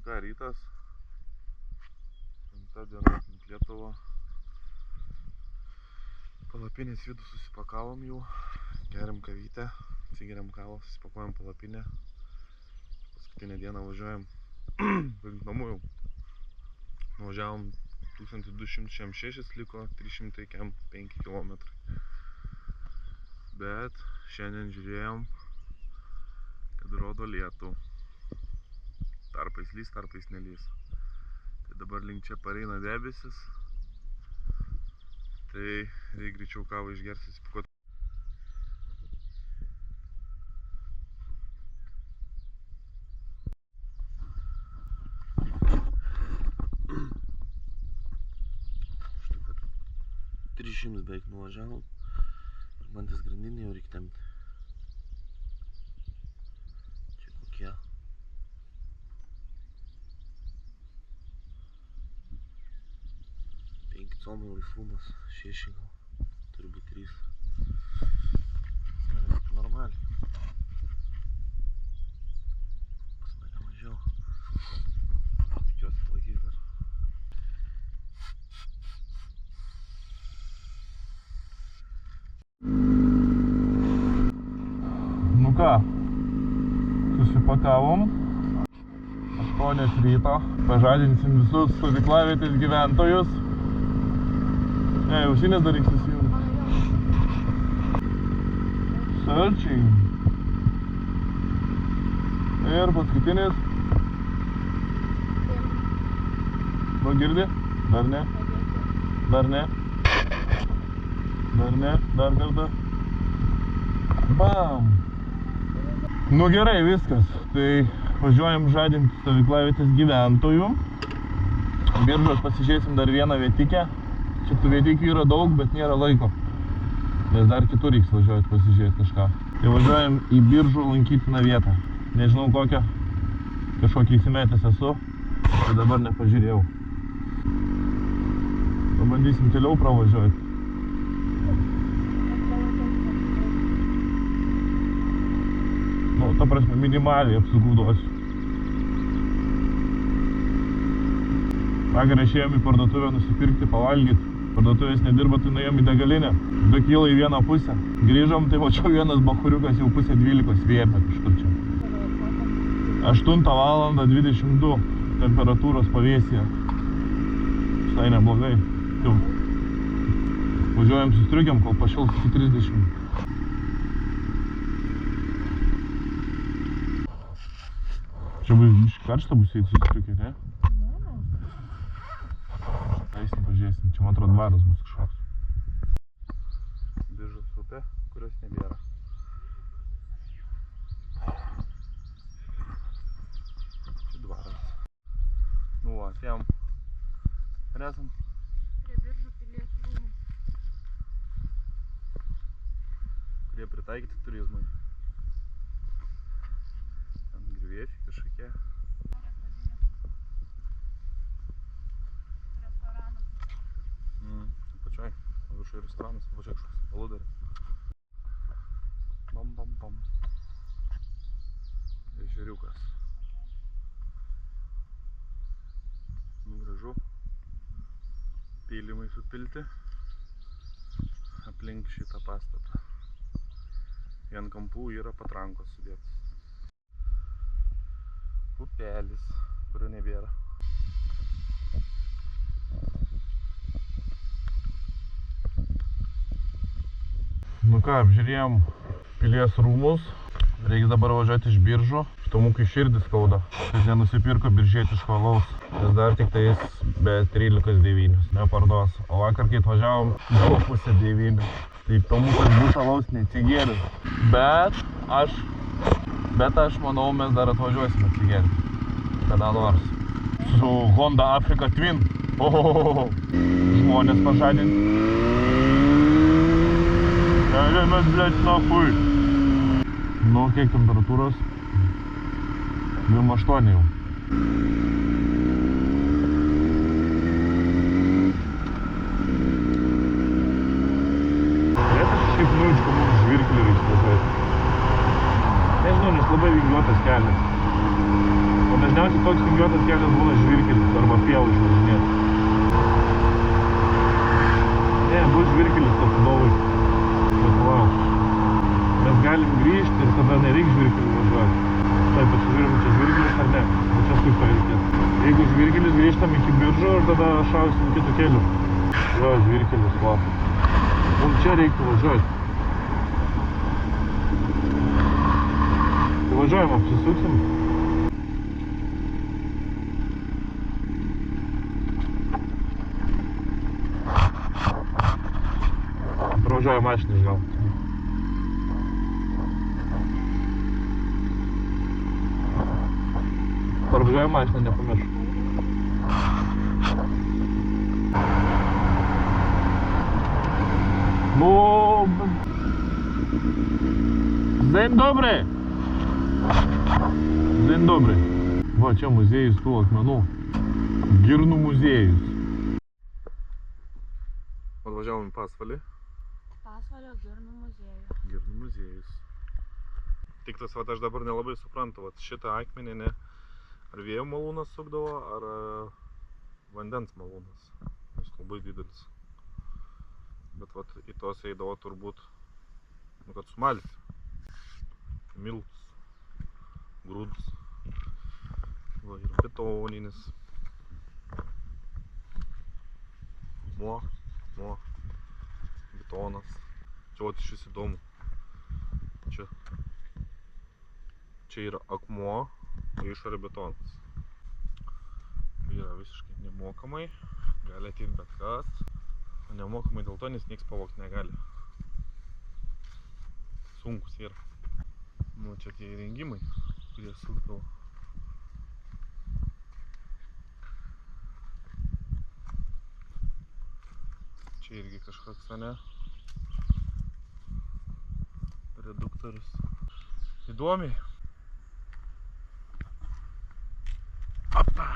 Ką, rytas, 5 diena aplink Lietuvą. Palapinės vidų susipakavom jau, geriam kavytę, atsigeriam kavą, susipakuojam palapinę. Paskutinę dieną važiuojam link namų jau. Nuvažiavom 1206, liko 305 km. Bet šiandien žiūrėjom, kad rodo lietų. Tarpais lys, tarpais nelys. Tai dabar link čia pareina debesis. Tai reikia greičiau kavą išgerti, susipakuoti. Štai kad 300 beveik nuvažiavom. Ir man tas grandinė jau reikia tempti. Čia kokie 5 comai laisvumas, 6 gal, turi būti 3. Pas mane normaliai. Pas mane mažiau. Tikiuosi palaikys dar. Nu ką, susipakavom. 8 ryto. Pažadinsim visus stovyklavietės gyventojus. Ausinės dar reiks įsijungti. Searching. Ir paskutinis. Va, girdi? Dar ne? Dar ne? Dar ne? Dar kartą. Bam! Nu gerai, viskas. Tai važiuojam žadinti stovyklavietės gyventojų. Biržos pasižiūrėsim dar vieną vietikę. Čia tų vietikių yra daug, bet nėra laiko. Nes dar kitur reiks važiuoti pasižiūrėti kažką. Tai važiuojam į Biržų lankytiną vietą. Nežinau kokią. Kažkokį įsimetęs esu. Tai dabar nepažiūrėjau. Pabandysim toliau pravažiuoti. Nu, ta prasme, minimaliai apsaugų duosiu. Vakar išėjom į parduotuvę nusipirkti, pavalgyti. Parduotuvės nedirba, tai nuėjom į degalinę. 2 kilai į vieną pusę. Grįžom, tai mačiau vienas bachuriukas jau pusę 12 vėmė kažkur čia. 8 valandą 22 temperatūros pavėsyje. Štai neblogai. Jau. Važiuojam su striukiam, kol pašils iki 30. Čia bus karšta bus eiti su striukiai, ne? Eisim, pažiūrėsim. Čia, man atrodo, dvaras bus kažkoks. Biržos upė, kurios nebėra. Čia dvaras. Nu va, atėjom. Ir esam prie Biržų pilies rūmų, kurie pritaikyti turizmui. Ten griuvėsiai kažkokie. Apačioj, viršui restoranas, apačioj kažkoks aludarė. Bam, bam, bam. Ežeriukas. Nu, gražu. Pylimai supilti aplink šitą pastatą. Į ant kampų yra patrankos sudėtas. Upelis, kurio nebėra. Nu ką, apžiūrėjom pilies rūmus. Reikia dabar važiuoti iš Biržų. Štomukai širdis skauda, kad nenusipirko biržietiško alaus. Nes dar tik tais be 13,9 neparduos. O vakar, kai atvažiavom, buvo pusę 9. Tai tomukas bus alaus neatsigėris. Bet aš manau, mes dar atvažiuosim atsigėrti. Kada nors. Su Honda Africa Twin. Ohohoho. Žmonės pažadinti. Mes, blėt, nahui. Nu, kiek temperatūros? 28 jau. Turėtų kažkaip nuičko mums žvirkelį reiks važiuoti. Nežinau, nes labai vingiuotas kelias. Dažniausiai toks vingiuotas kelias būna žvyrkelis arba pievų išvažinėti. Ne, bus žvyrkelis atsidovai. Bet va, mes galim grįžti ir tada nereik žvyrkelį važiuoti. Taip, pasižiūrim, čia žvyrkelis ar ne. O čia kaip pareikės. Jeigu žvyrkelis grįžtam iki Biržų ir tada šausim kitų kelių. Jo, žvyrkelis, va. Mums čia reiktų važiuoti. Tai važiuojam, apsisuksim. Pravažiuoja mašinas gal. Pravažiuoja mašiną, nepamiršk. Ну, День добрий! День добрий! Va, čia muziejus tų akmenų. Girnų muziejus. Atvažiavom į Pasvalį. Pasvalio Girnų muziejų. Girnų muziejus. Tik tas, vat, aš dabar nelabai suprantu, vat, šitą akmenį ne ar vėjo malūnas sukdavo, ar vandens malūnas. Jis labai didelis. Bet vat, į tos eidavo turbūt, nu, kad sumalti. Miltus, grūdus. Va, ir betoninis. Akmuo, betonas. Čia vat šis įdomu. Čia yra akmuo, o išorė betonas. Tai yra visiškai nemokamai, gali ateiti bet kas. O nemokamai dėl to, nes nieks pavogti negali. Sunkus yra. Nu, čia tie įrengimai, kurie sukdavo. Čia irgi kažkoks, ne? Reduktorius. Įdomiai. Opa!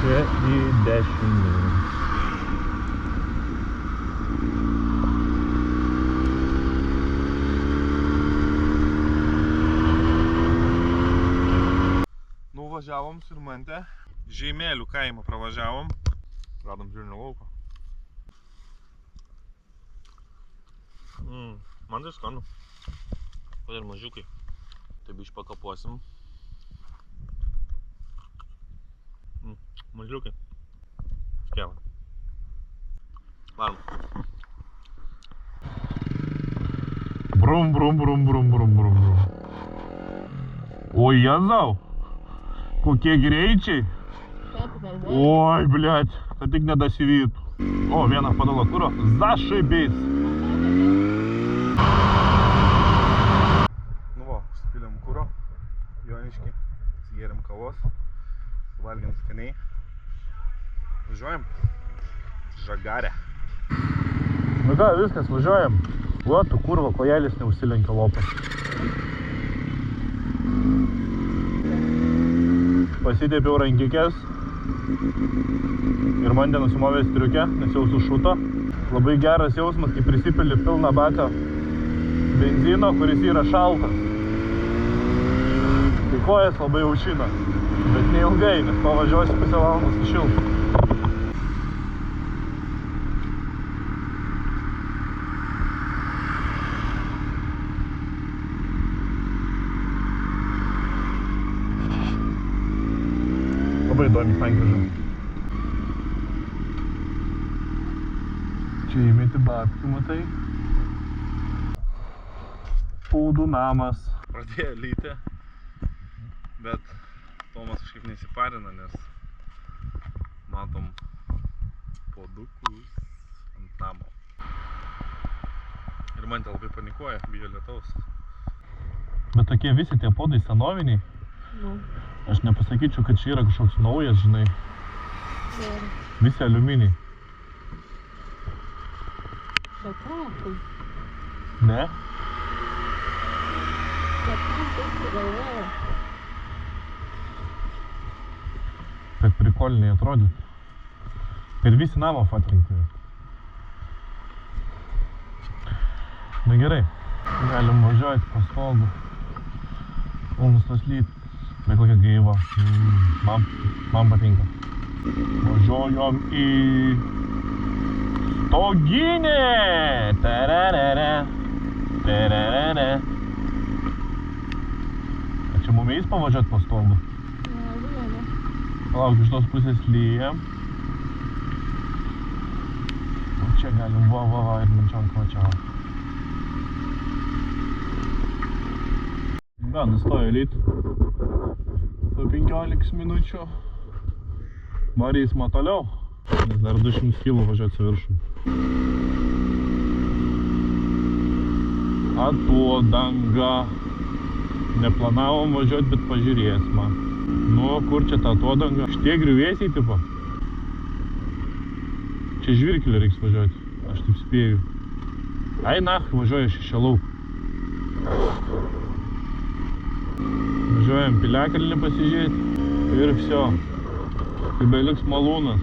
Čia į dešinę. Nuvažiavom su Irmante, Žeimėlių kaimą pravažiavom, radom Žirnių lauko. Man tai skanu, kad ir mažiukai. Tai biškį pakapuosim. Mažiukai. Skėlai. Varom. Brum, brum, brum, brum, brum, brum, brum. Oi, jazau. Kokie greičiai. Oi, bliać. Tai tik nedasivytų. O, vieną padalo kuro. Zašaibės. Nu va, užsipilėm kuro. Joniškį. Atsigėrėm kavos. Valgiam skaniai. Važiuojam. Žagarę. Nu ką, viskas, važiuojam. Va, tu kurva, kojelis neužsilenkia lopas. Pasidėpiau rankikės. Ir man nusimovė striukę, nes jau sušuto. Labai geras jausmas, kai prisipili pilną baką benzino, kuris yra šaltas. Tai kojas labai aušina. Bet neilgai, nes pavažiuosi pusę valandos sušils. Labai įdomi sankryža. Čia įmeti babkių, matai. Paudų namas. Pradėjo lyti, bet Tomas kažkaip nesiparina, nes matom puodukus ant namo. Ir man tai labai panikuoja, bijo lietaus. Bet tokie visi tie podai senoviniai. Nu. Aš nepasakyčiau, kad čia yra kažkoks naujas, žinai. Visi aliuminiai. Bet trapai. Ne? Kad prikoliniai atrodytų. Kad visi namą fatkintuoja. Na gerai, galim važiuoti pas Volgų. Mums tas lyt, bet kokia gaiva. Man patinka. Važiuojam į Stoginę. Tararara. Tararara. A čia mum eis pavažiuoti pas Volgų? Palauk, iš tos pusės lyja. O čia galim va ir mančiam kvačiau. Da, nustojo lyt. Po 15 minučių. Varysime toliau. Nes dar 200 kg važiuoti su viršum. Atodanga. Neplanavom važiuoti, bet pažiūrėsime. Nu, kur čia ta atodanga? Šitie griuvėsiai tipo. Čia žvirkeliu reiks važiuoti. Aš taip spėju. Ai, važiuoja Šešelauk. Važiuojam Piliakalnį pasižiūrėti ir vsio. Kai beliks malūnas.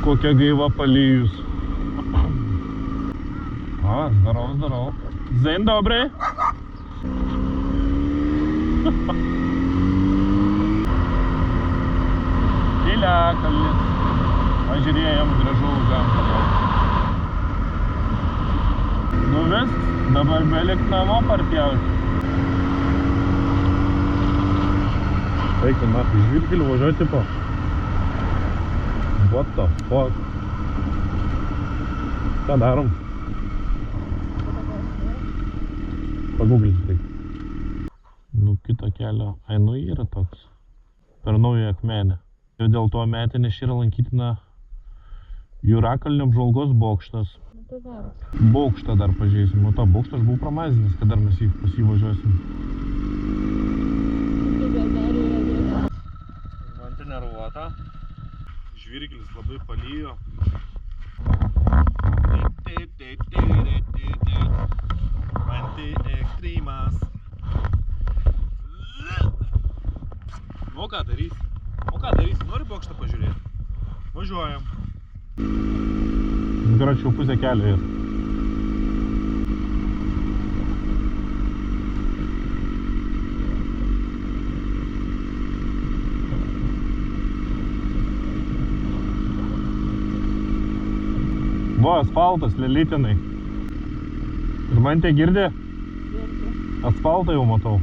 Kokia gaiva palijus. Zdarov. Dzień dobry. Piliakalnis. Pažiūrėjom, gražu gamtą. Nu visks, dabar belik namo partijauti. Reikia nahui žvirkeliu važiuoti tipo. What the fuck? Ką darom? Paguglinti tai. Nu, kito kelio. Ai, nu yra toks. Per naują akmenę. Ir dėl to metinės yra lankytina Jūrakalnio apžvalgos bokštas. Bokštą dar pažiūrėsim. O tą bokštą aš buvau pramazinęs, kad dar mes pas jį važiuosim. Nervuota. Žvirgelis labai palijo. Antiekstrymas. O ką darys? Nori bokštą pažiūrėti? Važiuojam. Garačiau pusę kelio ir. Va, asfaltas, lelytinai. Ir man te girdi? Asfaltą jau matau.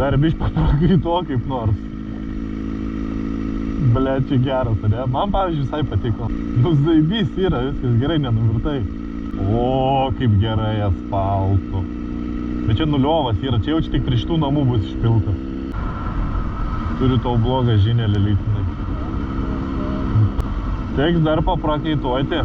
Dar bišk patrakai to kaip nors. Blet, čia geras, ne? Man, pavyzdžiui, visai patiko. Nu, zaibys yra, viskas gerai, nenuvirtai. O, kaip gerai asfaltų. Bet čia nuliovas yra, čia jau tik prie šitų namų bus išpiltas. Turiu tau blogą žinią, lelytinai. Teks dar paprakaituoti.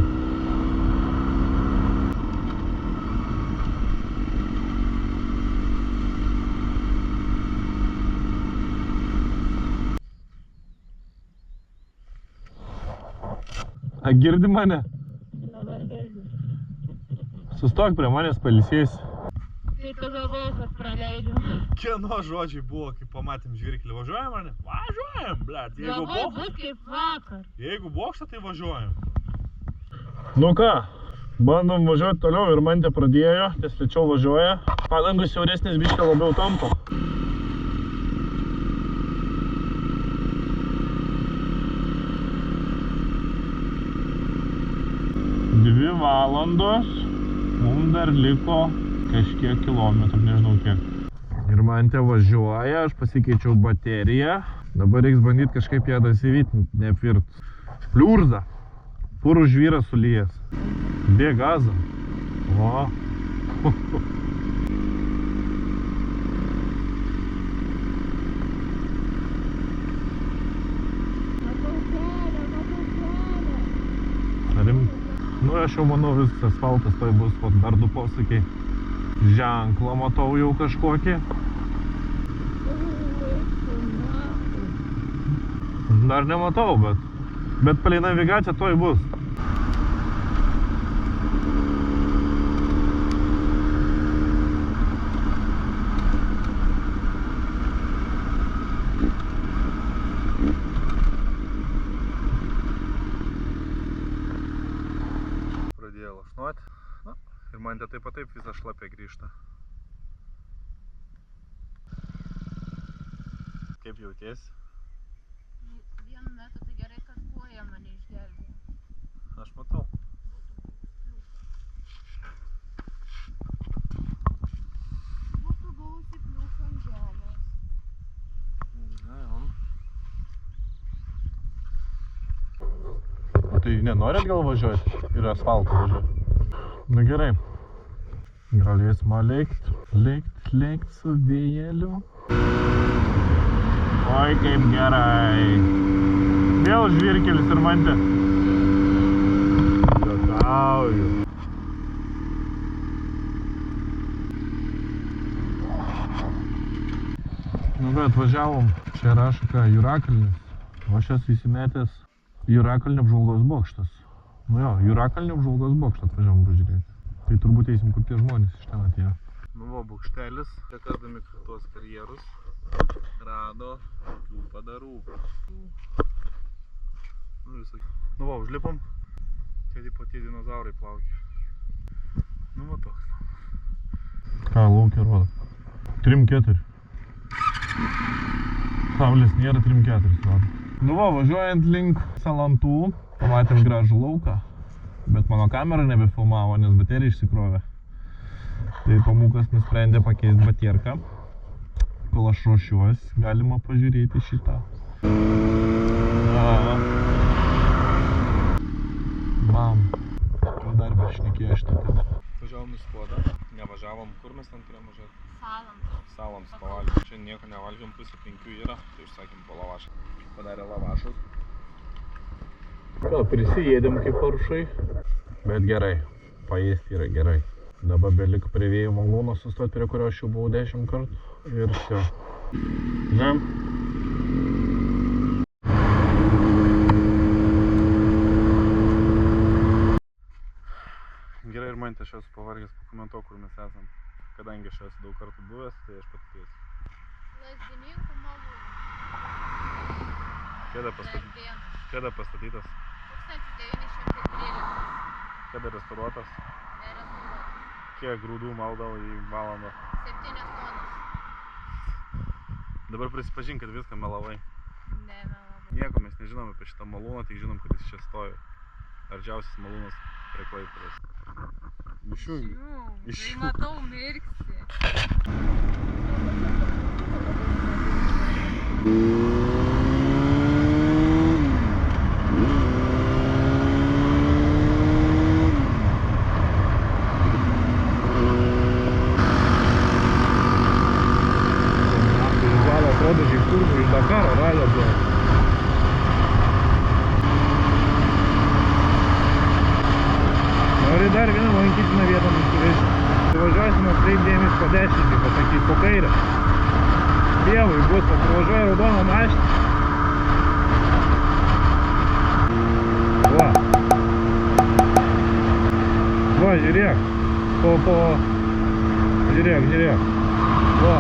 A, girdi mane? Sustok prie manęs, pailsėsi. Tai tu galvojai, kad praleidžiu. Kieno žodžiai buvo, kai pamatėm žvirkelį? Važiuojam, ar ne? Važiuojam, blet. Labai bus kaip vakar. Jeigu bokštą, tai važiuojam. Nu ką, bandom važiuoti toliau ir man te pradėjo, ties lėčiau važiuoja. Padangos siauresnės biškė labiau tampo. Valandos, mums dar liko kažkiek kilometrų, nežinau kiek. Ir man te važiuoja, aš pasikeičiau bateriją. Dabar reiks bandyti kažkaip ją dasivyti, neapvirt. Pliurza. Purų žvyras sulijęs. Bė gazą. O. Nu, aš jau manau viskas, asfaltas tai bus, dar du posakiai. Ženklą matau jau kažkokį. Dar nematau, bet palei navigaciją toj bus. Vat. Na, ir man taip pat taip visą šlapę grįžta. Kaip jautiesi? Vienu metu tai gerai, kad koja mane išgelbėjo. Aš matau. Būtų buvusi pliūcha ant žemės. O tai nenorit gal važiuoti ir asfaltą važiuoti? Na gerai. Galėsime lėkt su vėjeliu. Oi, kaip gerai. Vėl žvirkelis ir mantė. Juokauju. Nu bet atvažiavom. Čia rašo ką, Jurakalnis. O aš esu įsimetęs Jurakalnio apžvalgos bokštas. Nu jo, Jurakalnio apžvalgos bokštą atvažiavom pažiūrėti. Tai turbūt eisim, kur tie žmonės iš ten atėjo. Nu va, bokštelis, čia kasdami tuos karjerus, rado tokių padarų. Nu visokių. Nu va, užlipom, tie dinozaurai plaukia. Nu va toks. Ką laukia rodo? 3-4. Saulės nėra, 3-4 rodo. Nu va, važiuojant link Salantų, pamatėm gražų lauką. Bet mano kamera nebefilmavo, nes baterija išsikrovė. Tai Pamukas nusprendė pakeisti baterką. Kol aš ruošiuos, galima pažiūrėti šitą. Bam. Jau dar bešnekėjo šitą temą. Važiavom į Skuodą, nevažiavom, kur mes ten turėjom važiuoti? Salams pavalgėm. Čia nieko nevalgėm, pusė 5 yra, tai užsakėm po lavašą. Padarė lavašus. Ką, prisijėdėm kaip parušai, bet gerai, paėsti yra gerai. Dabar beliko prie vėjo malūno sustoti, prie kurio aš jau buvau 10 kartų ir всё. Žem. Gerai ir man aš esu pavargęs, pakomentuok, kur mes esam. Kadangi aš esu daug kartų buvęs, tai aš pat kviesiu. Lazdininkų malūnas. Kada pastatytas? 1913. Kada restauruotas? Nerestauruotas. Kiek grūdų maldavo į valandą? 7 tonas. Dabar prisipažink, kad viską melavai. Nemelavau. Nieko mes nežinom apie šitą malūną, tik žinom, kad jis čia stovi. Arčiausias malūnas prie Klaipėdos. Tai matau mirksi. Atrodo, kaip turbūt iš Dakaro ralio buvo. Nori dar vieną lankytiną vietą nusivežti. Važiuosime kreipdėmės po dešinį, pasakys po kairę. Pievai bus, pasivažiuoja raudona mašina. Va. Va, žiūrėk. Žiūrėk. Va.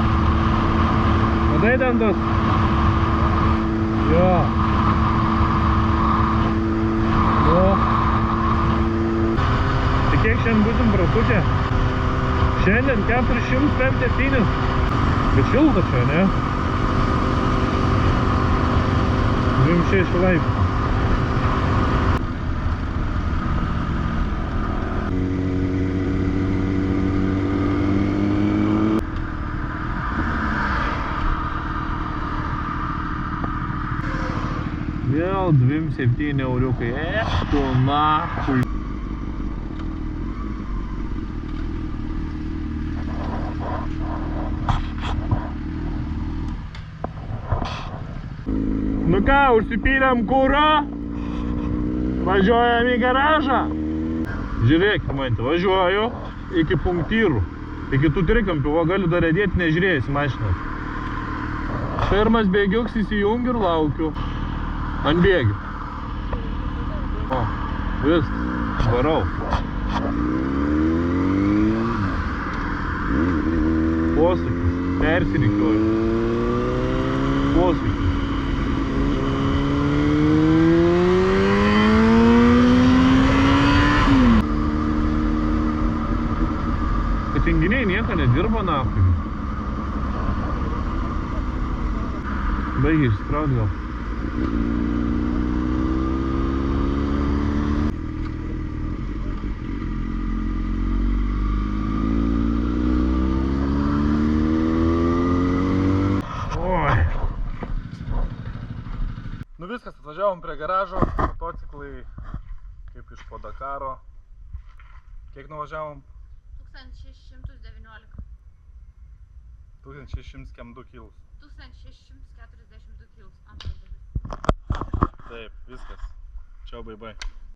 Matai ten tas? Jo. O. Tai kiek šiandien būtum prasukė? Šiandien 407. Bet šilta čia, ne? 26 laipsnių. Vėl 27 euriukai. Tu nahui. Nu ką, užsipylėm kurą? Važiuojam į garažą. Žiūrėk, man, važiuoju iki punktyrų. Iki tų trikampių, va galiu dar dėti nežiūrėjęs į mašiną. Pirmas bėgiuks įsijungiu ir laukiu. Ant bėgių. O, viskas, varau. Posakis, persirikiuoju. Posakis. tinginiai nieko nedirba naftai. Baigia išsikraut gal. Nu viskas, atvažiavom prie garažo, motociklai kaip iš po Dakaro. Kiek nuvažiavom? 1619. 1602 kilus. 1642 kilus. Antras dalis. Taip, viskas. Čiau, bye bye.